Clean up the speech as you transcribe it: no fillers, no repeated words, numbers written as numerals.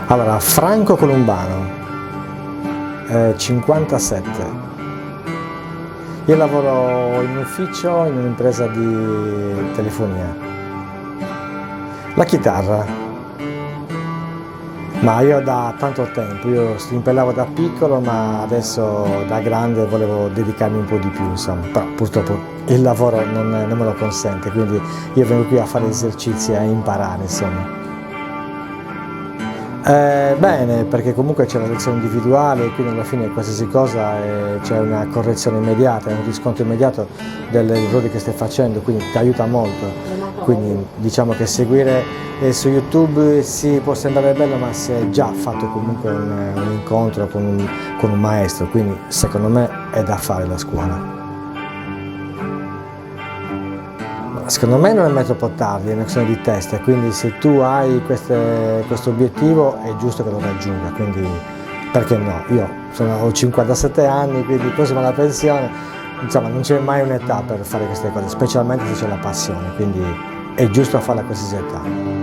Allora, Franco Columbano, 57. Io lavoro in ufficio in un'impresa di telefonia. La chitarra, ma io da tanto tempo, io strimpellavo da piccolo, ma adesso da grande volevo dedicarmi un po' di più, insomma, però purtroppo il lavoro non me lo consente, quindi io vengo qui a fare esercizi e a imparare, insomma. Bene, perché comunque c'è la lezione individuale, quindi alla fine qualsiasi cosa c'è una correzione immediata, un riscontro immediato degli errori che stai facendo, quindi ti aiuta molto. Quindi diciamo che seguire su YouTube sì, può sembrare bello, ma si è già fatto comunque un incontro con un maestro, quindi secondo me è da fare la scuola. Secondo me non è mai troppo tardi, è una questione di testa, quindi se tu hai questo obiettivo è giusto che lo raggiunga, quindi perché no? Io ho 57 anni, quindi prossimo alla pensione, insomma non c'è mai un'età per fare queste cose, specialmente se c'è la passione, quindi è giusto farla a qualsiasi età.